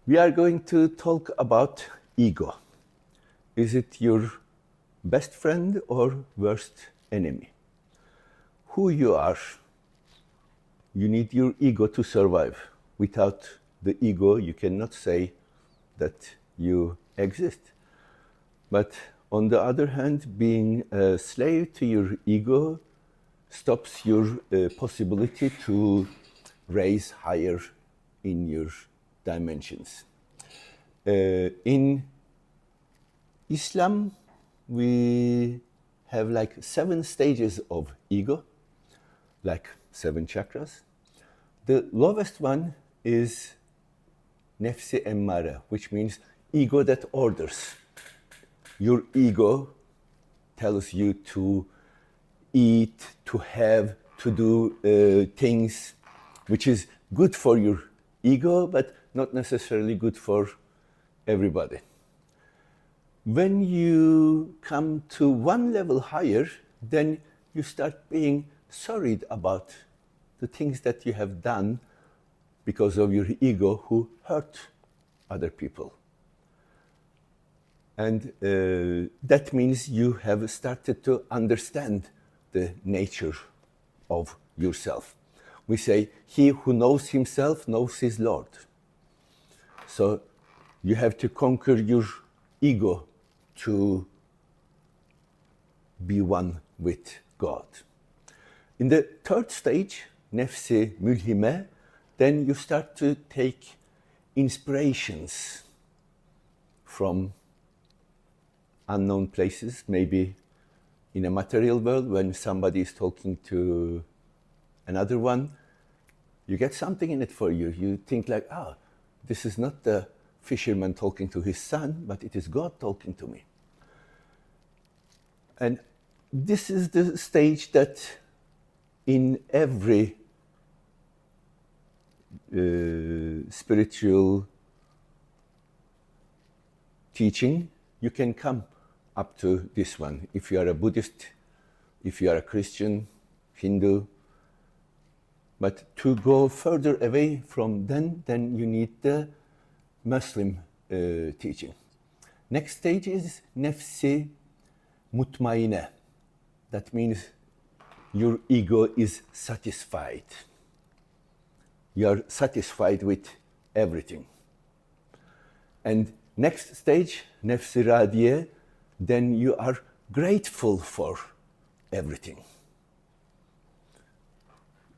We are going to talk about ego. Is it your best friend or worst enemy? Who you are, you need your ego to survive. Without the ego, you cannot say that you exist. But on the other hand, being a slave to your ego stops your possibility to raise higher in your dimensions. In Islam, we have like 7 stages of ego, like 7 chakras. The lowest one is nefsi emmare, which means ego that orders. Your ego tells you to eat, to have, to do things which is good for your ego, but not necessarily good for everybody. When you come to one level higher, then you start being sorry about the things that you have done because of your ego who hurt other people. And that means you have started to understand the nature of yourself. We say, he who knows himself knows his Lord. So you have to conquer your ego to be one with God. In the 3rd stage, nefsi mülhime, then you start to take inspirations from unknown places, maybe in a material world when somebody is talking to another one, you get something in it for you. You think like, this is not the fisherman talking to his son, but it is God talking to me. And this is the stage that in every spiritual teaching, you can come up to this one. If you are a Buddhist, if you are a Christian, Hindu. But to go further away from then you need the Muslim teaching. Next stage is nefsi mutmaine. That means your ego is satisfied. You are satisfied with everything. And next stage, nefsi radiye, then you are grateful for everything.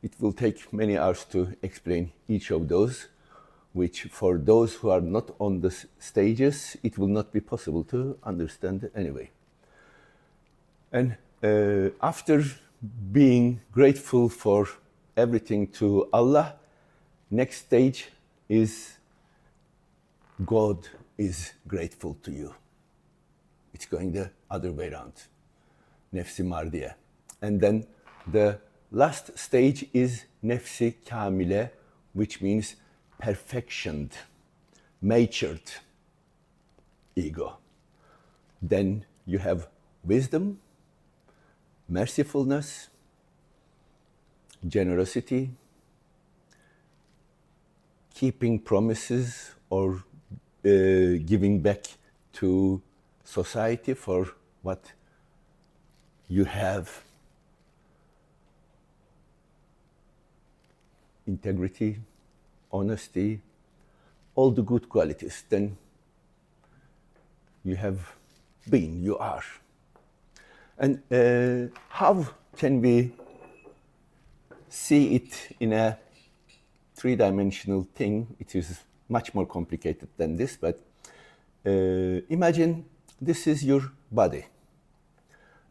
It will take many hours to explain each of those, which for those who are not on the stages, it will not be possible to understand anyway. And after being grateful for everything to Allah, next stage is God is grateful to you. It's going the other way around, nefsi mardiye. And then the last stage is nefsi kamile, which means perfectioned, matured ego. Then you have wisdom, mercifulness, generosity, keeping promises or giving back to society for what you have, integrity, honesty, all the good qualities. Then you have been, you are. And how can we see it in a 3-dimensional thing? It is much more complicated than this, but imagine this is your body.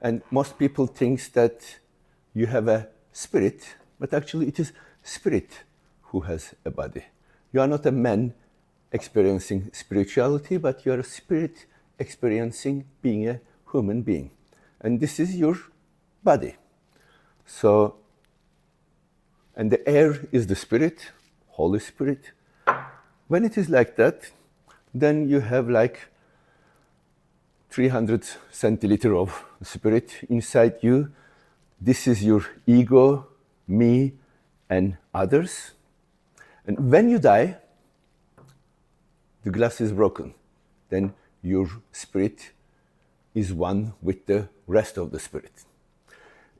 And most people think that you have a spirit, but actually it is spirit who has a body. You are not a man experiencing spirituality, but you are a spirit experiencing being a human being. And this is your body. So, and the air is the spirit, Holy Spirit. When it is like that, then you have like 300 centiliter of spirit inside you. This is your ego, me, and others. And when you die, the glass is broken. Then your spirit is one with the rest of the spirit.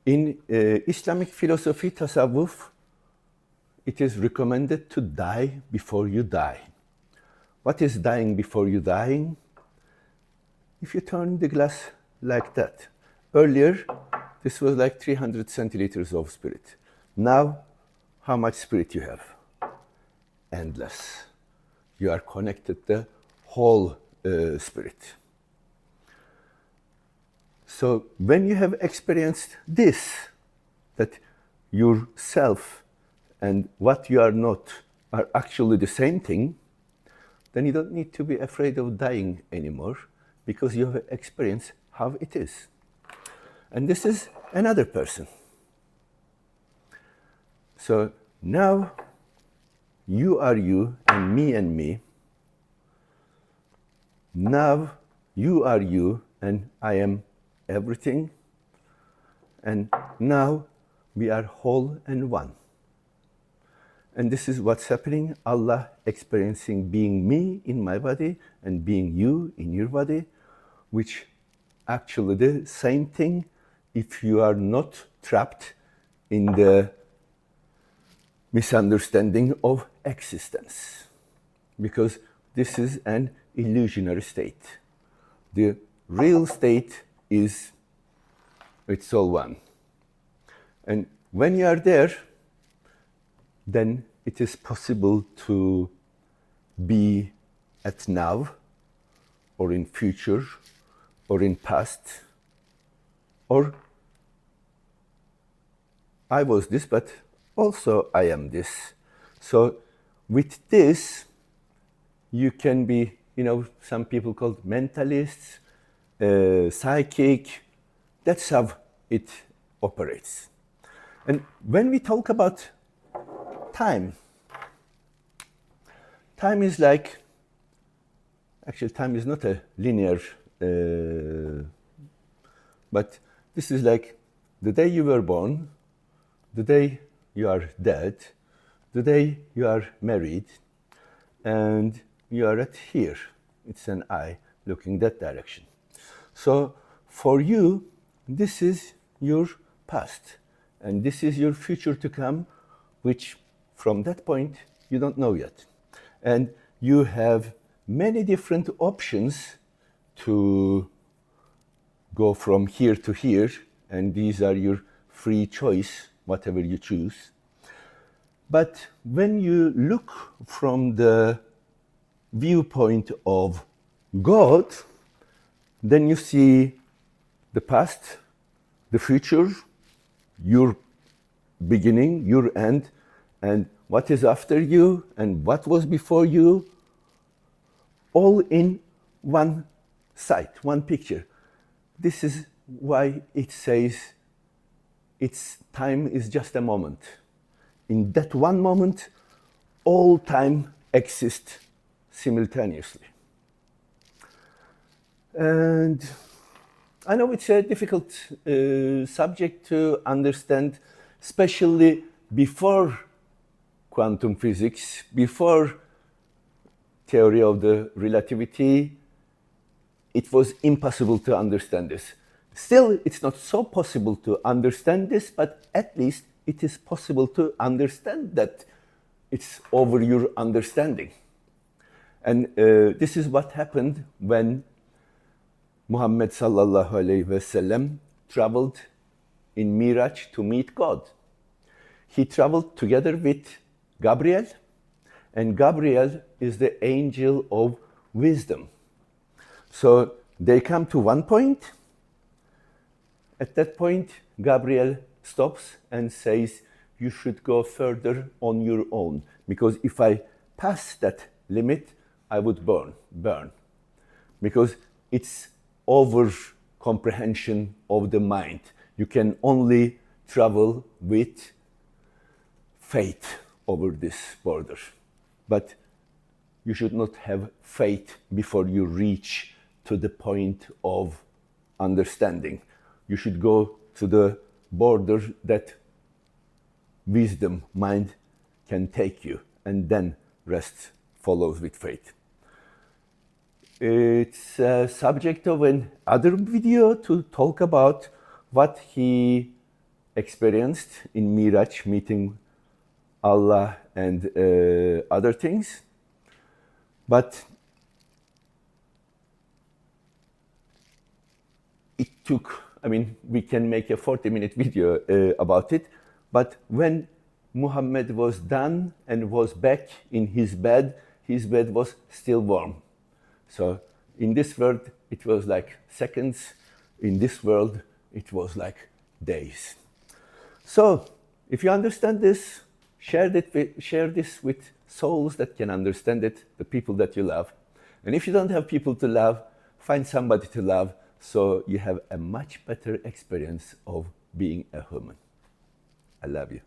In Islamic philosophy, tasawwuf, it is recommended to die before you die. What is dying before you dying? If you turn the glass like that. Earlier, this was like 300 centiliters of spirit. Now, how much spirit you have? Endless. You are connected the whole spirit. So when you have experienced this, that yourself and what you are not are actually the same thing, then you don't need to be afraid of dying anymore, because you have experienced how it is. And this is another person. So now you are you and me. Now you are you and I am everything. And now we are whole and one. And this is what's happening. Allah experiencing being me in my body and being you in your body, which actually the same thing if you are not trapped in the misunderstanding of existence. Because this is an illusionary state. The real state is it's all one. And when you are there, then it is possible to be at now, or in future, or in past, or I was this, but also I am this. So with this, you can be, some people called mentalists, psychic. That's how it operates. And when we talk about time is like, actually time is not a linear, but this is like the day you were born, the day you are dead, the day you are married, and you are at here. It's an eye looking that direction. So for you, this is your past, and this is your future to come, which from that point you don't know yet. And you have many different options to go from here to here, and these are your free choice, whatever you choose. But when you look from the viewpoint of God, then you see the past, the future, your beginning, your end, and what is after you, and what was before you, all in one sight, one picture. This is why it says its time is just a moment. In that one moment, all time exists simultaneously. And I know it's a difficult subject to understand, especially before quantum physics, before theory of the relativity. It was impossible to understand this. Still, it's not so possible to understand this, but at least it is possible to understand that it's over your understanding. And this is what happened when Muhammad sallallahu alayhi wasallam traveled in Miraj to meet God. He traveled together with Gabriel, and Gabriel is the angel of wisdom. So they come to one point. At that point, Gabriel stops and says, you should go further on your own, because if I pass that limit, I would burn. Because it's over comprehension of the mind. You can only travel with faith over this border. But you should not have faith before you reach to the point of understanding. You should go to the border that wisdom, mind can take you, and then rest follows with faith. It's a subject of another video to talk about what he experienced in Miraj, meeting Allah and other things. But it took, we can make a 40-minute video about it, but when Muhammad was done and was back in his bed was still warm. So in this world, it was like seconds. In this world, it was like days. So if you understand this, share this with souls that can understand it, the people that you love. And if you don't have people to love, find somebody to love, so you have a much better experience of being a human. I love you.